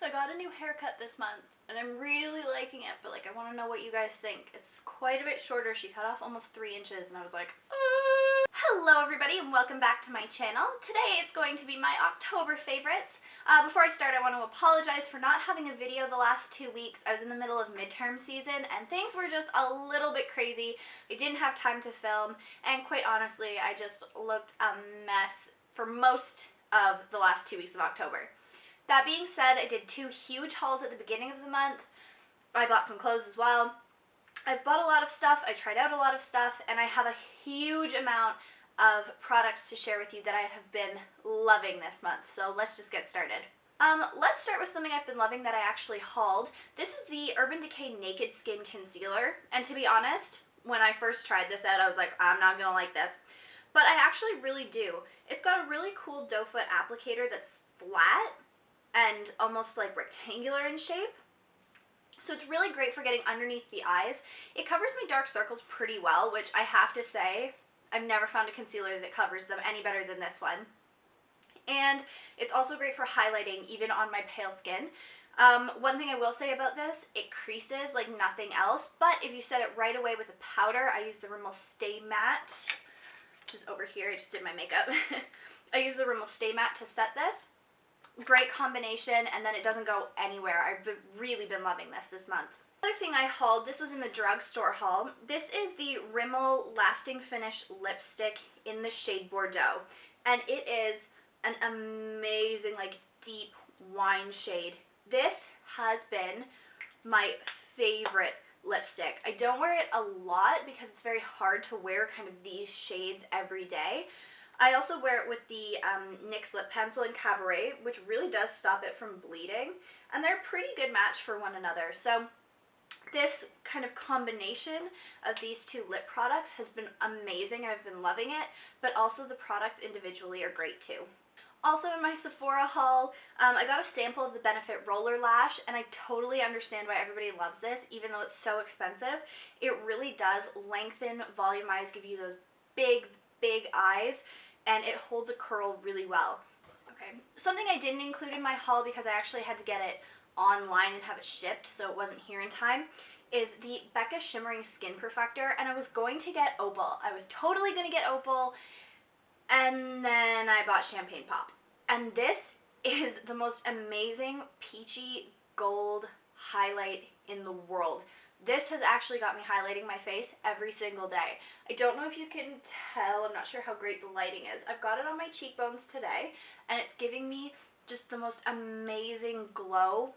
So I got a new haircut this month and I'm really liking it, but like I want to know what you guys think. It's quite a bit shorter. She cut off almost 3 inches and I was like, Hello everybody and welcome back to my channel. Today it's going to be my October favorites. Before I start, I want to apologize for not having a video the last 2 weeks. I was in the middle of midterm season and things were just a little bit crazy. I didn't have time to film and quite honestly I just looked a mess for most of the last 2 weeks of October. That being said, I did 2 huge hauls at the beginning of the month. I bought some clothes as well. I've bought a lot of stuff, I tried out a lot of stuff, and I have a huge amount of products to share with you that I have been loving this month. So let's just get started. Let's start with something I've been loving that I actually hauled. This is the Urban Decay Naked Skin Concealer, and to be honest, when I first tried this out, I was like, I'm not gonna like this. But I actually really do. It's got a really cool doe foot applicator that's flat and almost like rectangular in shape. So it's really great for getting underneath the eyes. It covers my dark circles pretty well, which I have to say, I've never found a concealer that covers them any better than this one. And it's also great for highlighting even on my pale skin. One thing I will say about this, it creases like nothing else, but if you set it right away with a powder, I use the Rimmel Stay Matte, which is over here, I just did my makeup. I use the Rimmel Stay Matte to set this. Great combination, and then it doesn't go anywhere. I've really been loving this month. Other thing I hauled, this was in the drugstore haul. This is the Rimmel Lasting Finish lipstick in the shade Bordeaux, and it is an amazing, like, deep wine shade. This has been my favorite lipstick. I don't wear it a lot because it's very hard to wear kind of these shades every day. I also wear it with the NYX Lip Pencil in Cabaret, which really does stop it from bleeding, and they're a pretty good match for one another. So this kind of combination of these 2 lip products has been amazing and I've been loving it, but also the products individually are great too. Also in my Sephora haul, I got a sample of the Benefit RollerLash, and I totally understand why everybody loves this, even though it's so expensive. It really does lengthen, volumize, give you those big eyes, and it holds a curl really well. Okay, something I didn't include in my haul because I actually had to get it online and have it shipped, so it wasn't here in time, is the Becca Shimmering Skin Perfector, and I was going to get Opal. I was totally going to get Opal, and then I bought Champagne Pop. And this is the most amazing peachy gold highlight in the world. This has actually got me highlighting my face every single day. I don't know if you can tell, I'm not sure how great the lighting is. I've got it on my cheekbones today, and it's giving me just the most amazing glow.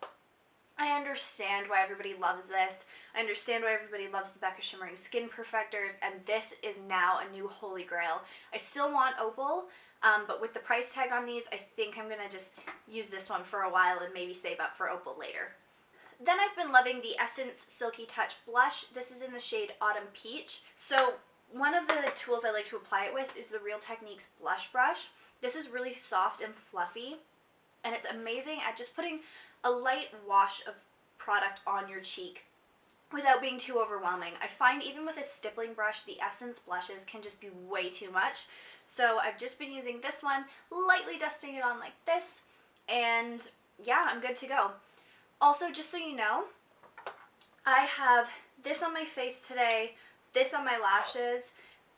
I understand why everybody loves this. I understand why everybody loves the Becca Shimmering Skin Perfectors, and this is now a new holy grail. I still want Opal, but with the price tag on these, I think I'm gonna just use this one for a while and maybe save up for Opal later. Then I've been loving the Essence Silky Touch Blush. This is in the shade Autumn Peach. So one of the tools I like to apply it with is the Real Techniques Blush Brush. This is really soft and fluffy, and it's amazing at just putting a light wash of product on your cheek without being too overwhelming. I find even with a stippling brush, the Essence blushes can just be way too much. So I've just been using this one, lightly dusting it on like this, and yeah, I'm good to go. Also, just so you know, I have this on my face today, this on my lashes,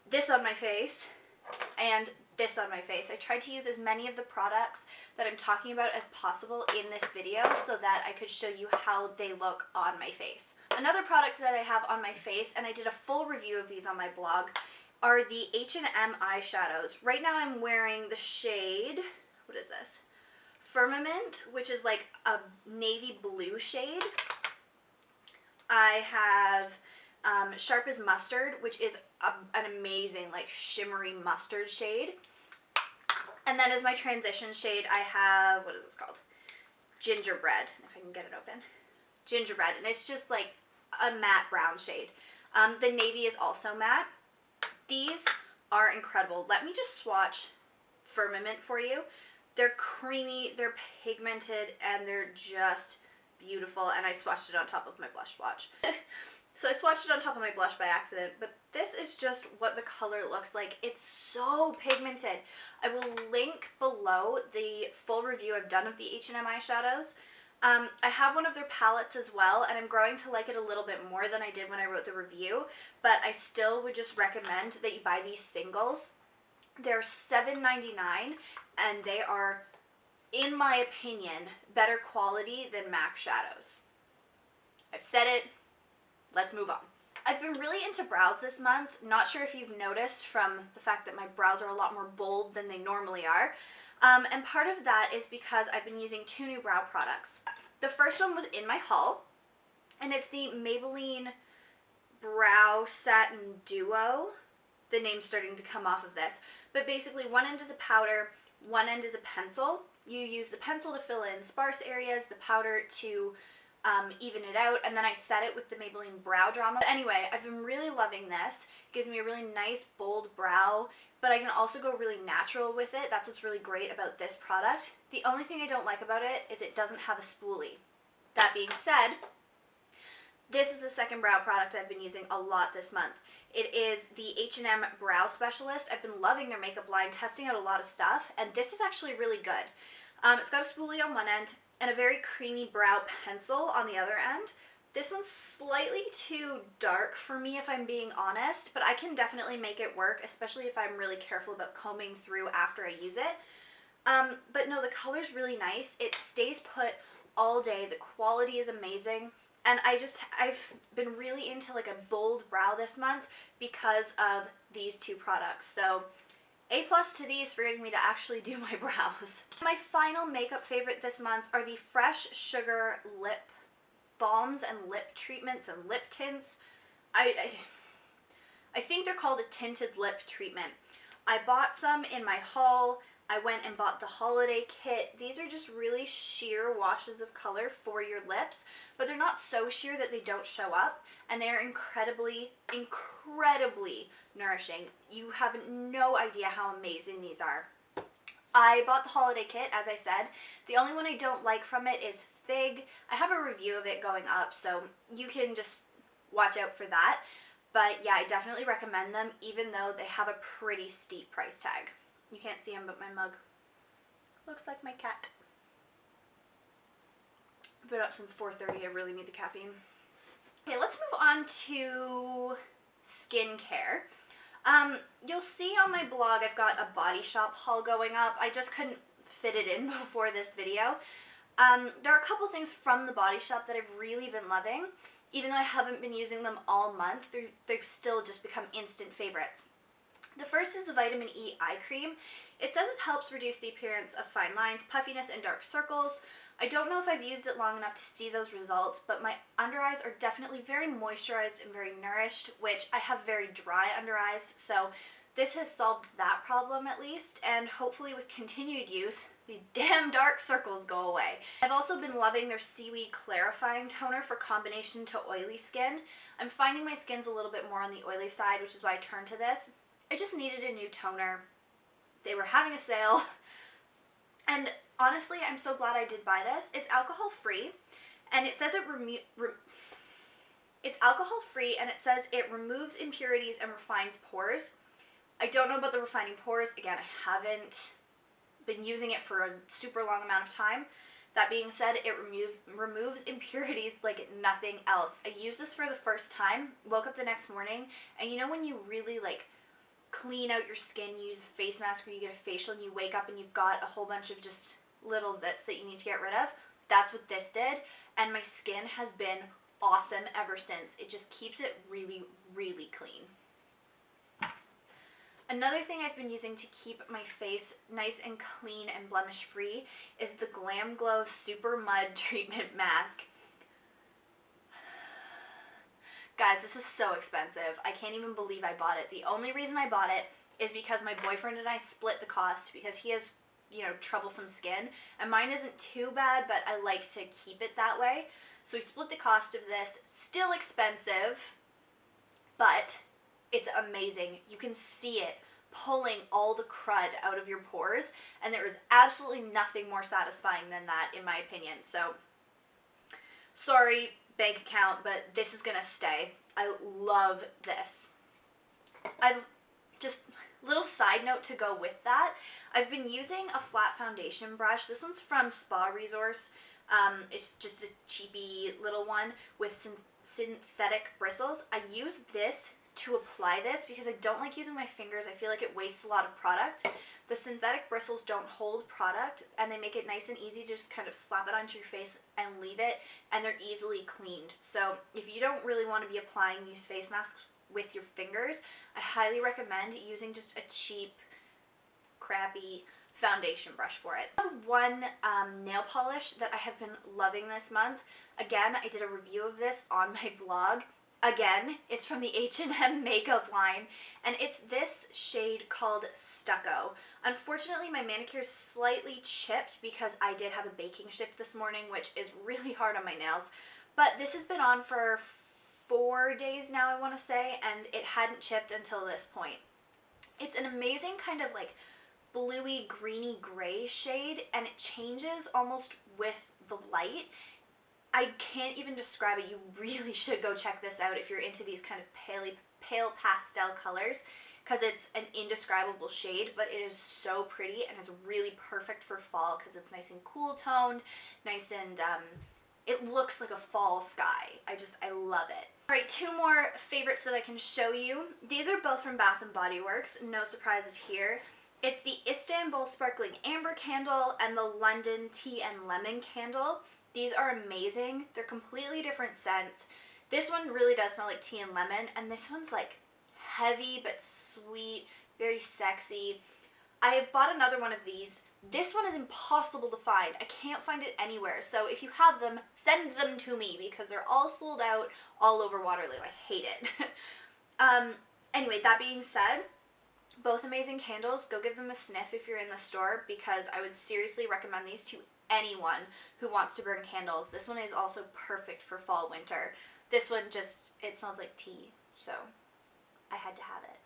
this on my face, and this on my face. I tried to use as many of the products that I'm talking about as possible in this video so that I could show you how they look on my face. Another product that I have on my face, and I did a full review of these on my blog, are the H&M Eyeshadows. Right now I'm wearing the shade, what is this? Firmament, which is like a navy blue shade. I have Sharp as Mustard, which is an amazing like shimmery mustard shade. And then as my transition shade, I have, what is this called? Gingerbread, if I can get it open. Gingerbread, and it's just like a matte brown shade. The navy is also matte. These are incredible. Let me just swatch Firmament for you. They're creamy, they're pigmented, and they're just beautiful, and I swatched it on top of my blush swatch. So I swatched it on top of my blush by accident, but this is just what the color looks like. It's so pigmented. I will link below the full review I've done of the H&M eyeshadows. I have one of their palettes as well, and I'm growing to like it a little bit more than I did when I wrote the review, but I still would just recommend that you buy these singles. They're $7.99, and they are, in my opinion, better quality than MAC shadows. I've said it, let's move on. I've been really into brows this month. Not sure if you've noticed from the fact that my brows are a lot more bold than they normally are. And part of that is because I've been using 2 new brow products. The first one was in my haul, and it's the Maybelline Brow Satin Duo. The name's starting to come off of this. But basically, one end is a powder, one end is a pencil. You use the pencil to fill in sparse areas, the powder to even it out, and then I set it with the Maybelline Brow Drama. But anyway, I've been really loving this. It gives me a really nice, bold brow, but I can also go really natural with it. That's what's really great about this product. The only thing I don't like about it is it doesn't have a spoolie. That being said, this is the second brow product I've been using a lot this month. It is the H&M Brow Specialist. I've been loving their makeup line, testing out a lot of stuff, and this is actually really good. It's got a spoolie on one end and a very creamy brow pencil on the other end. This one's slightly too dark for me, if I'm being honest, but I can definitely make it work, especially if I'm really careful about combing through after I use it. But no, the color's really nice. It stays put all day. The quality is amazing. And I've been really into like a bold brow this month because of these 2 products. So A+ to these for getting me to actually do my brows. My final makeup favorite this month are the Fresh Sugar lip balms and lip treatments and lip tints. I think they're called a tinted lip treatment. I bought some in my haul. I went and bought the holiday kit. These are just really sheer washes of color for your lips, but they're not so sheer that they don't show up, and they're incredibly, incredibly nourishing. You have no idea how amazing these are. I bought the holiday kit, as I said. The only one I don't like from it is Fig. I have a review of it going up, so you can just watch out for that. But yeah, I definitely recommend them, even though they have a pretty steep price tag. You can't see him, but my mug looks like my cat. I've been up since 4:30. I really need the caffeine. Okay, let's move on to skincare. You'll see on my blog I've got a Body Shop haul going up. I just couldn't fit it in before this video. There are a couple things from the Body Shop that I've really been loving. Even though I haven't been using them all month, they've still just become instant favorites. The first is the Vitamin E Eye Cream. It says it helps reduce the appearance of fine lines, puffiness, and dark circles. I don't know if I've used it long enough to see those results, but my under eyes are definitely very moisturized and very nourished, which I have very dry under eyes, so this has solved that problem at least, and hopefully with continued use, these damn dark circles go away. I've also been loving their Seaweed Clarifying Toner for combination to oily skin. I'm finding my skin's a little bit more on the oily side, which is why I turned to this. I just needed a new toner. They were having a sale, and honestly, I'm so glad I did buy this. It's alcohol-free, and it says it's alcohol-free, and it says it removes impurities and refines pores. I don't know about the refining pores. Again, I haven't been using it for a super long amount of time. That being said, it removes impurities like nothing else. I used this for the first time, woke up the next morning, and you know when you really like clean out your skin, you use a face mask or you get a facial and you wake up and you've got a whole bunch of just little zits that you need to get rid of? That's what this did, and my skin has been awesome ever since. It just keeps it really, really clean. Another thing I've been using to keep my face nice and clean and blemish free is the GlamGlow SuperMud Treatment Mask. Guys, this is so expensive. I can't even believe I bought it. The only reason I bought it is because my boyfriend and I split the cost because he has, you know, troublesome skin, and mine isn't too bad, but I like to keep it that way. So we split the cost of this. Still expensive, but it's amazing. You can see it pulling all the crud out of your pores, and there is absolutely nothing more satisfying than that, in my opinion. So, sorry, bank account, but this is gonna stay. I love this. I've just, little side note to go with that, I've been using a flat foundation brush. This one's from Spa Resource. It's just a cheapy little one with synthetic bristles. I use this to apply this because I don't like using my fingers. I feel like it wastes a lot of product. The synthetic bristles don't hold product, and they make it nice and easy to just kind of slap it onto your face and leave it, and they're easily cleaned. So if you don't really want to be applying these face masks with your fingers, I highly recommend using just a cheap, crappy foundation brush for it. I have one nail polish that I have been loving this month. Again, I did a review of this on my blog. Again, it's from the H&M makeup line, and it's this shade called Stucco. Unfortunately, my manicure is slightly chipped because I did have a baking shift this morning, which is really hard on my nails. But this has been on for 4 days now, I want to say, and it hadn't chipped until this point. It's an amazing kind of like bluey, greeny gray shade, and it changes almost with the light. I can't even describe it. You really should go check this out if you're into these kind of pale pastel colors, because it's an indescribable shade, but it is so pretty and is really perfect for fall because it's nice and cool toned, nice and, it looks like a fall sky. I love it. All right, 2 more favorites that I can show you. These are both from Bath & Body Works. No surprises here. It's the Istanbul Sparkling Amber Candle and the London Tea and Lemon Candle. These are amazing. They're completely different scents. This one really does smell like tea and lemon, and this one's like heavy but sweet, very sexy. I have bought another one of these. This one is impossible to find. I can't find it anywhere. So if you have them, send them to me because they're all sold out all over Waterloo. I hate it. Anyway, that being said, both amazing candles. Go give them a sniff if you're in the store, because I would seriously recommend these to anyone who wants to burn candles. This one is also perfect for fall, winter. This one just, it smells like tea, so I had to have it.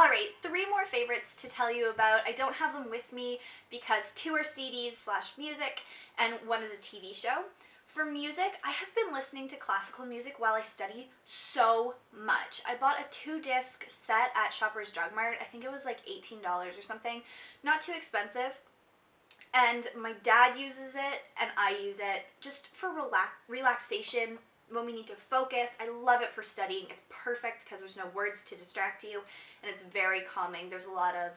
Alright, 3 more favorites to tell you about. I don't have them with me because 2 are CDs/music and 1 is a TV show. For music, I have been listening to classical music while I study so much. I bought a 2-disc set at Shoppers Drug Mart. I think it was like $18 or something. Not too expensive. And my dad uses it, and I use it just for relaxation when we need to focus. I love it for studying. It's perfect because there's no words to distract you, and it's very calming. There's a lot of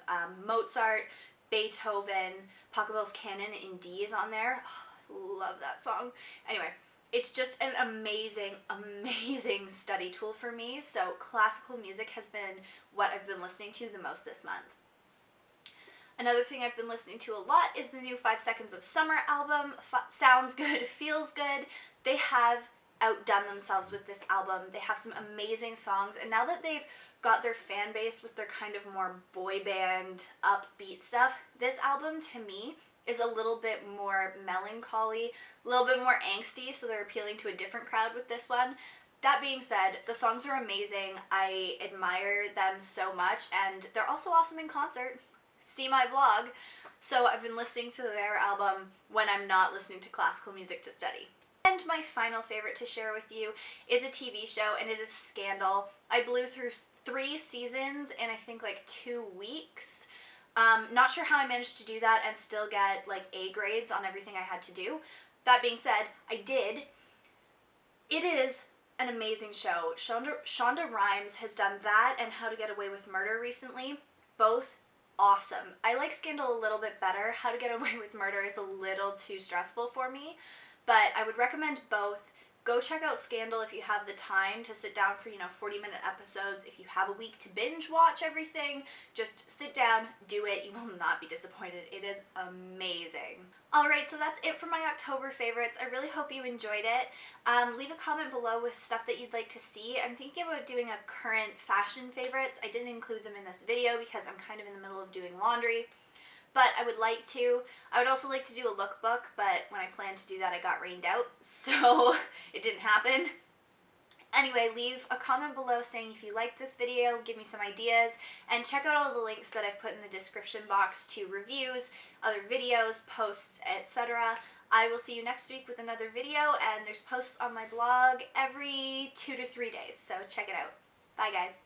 Mozart, Beethoven, Pachelbel's Canon in D is on there. Oh, love that song. Anyway, it's just an amazing, amazing study tool for me. So classical music has been what I've been listening to the most this month. Another thing I've been listening to a lot is the new 5 Seconds of Summer album. Sounds good, feels good. They have outdone themselves with this album. They have some amazing songs, and now that they've got their fan base with their kind of more boy band, upbeat stuff, this album to me is a little bit more melancholy, a little bit more angsty, so they're appealing to a different crowd with this one. That being said, the songs are amazing. I admire them so much, and they're also awesome in concert. See my vlog. So I've been listening to their album when I'm not listening to classical music to study. And my final favorite to share with you is a TV show, and it is Scandal. I blew through 3 seasons in I think like 2 weeks. Not sure how I managed to do that and still get like A grades on everything I had to do. That being said, I did. It is an amazing show. Shonda Rhimes has done that and How to Get Away with Murder recently. Both awesome. I like Scandal a little bit better. How to Get Away with Murder is a little too stressful for me, but I would recommend both. Go check out Scandal if you have the time to sit down for, 40-minute episodes. If you have a week to binge watch everything, just sit down, do it. You will not be disappointed. It is amazing. Alright, so that's it for my October favorites. I really hope you enjoyed it. Leave a comment below with stuff that you'd like to see. I'm thinking about doing a current fashion favorites. I didn't include them in this video because I'm kind of in the middle of doing laundry, but I would like to. I would also like to do a lookbook, but when I planned to do that, I got rained out, so it didn't happen. Anyway, leave a comment below saying if you liked this video, give me some ideas, and check out all the links that I've put in the description box to reviews, other videos, posts, etc. I will see you next week with another video, and there's posts on my blog every 2 to 3 days, so check it out. Bye, guys.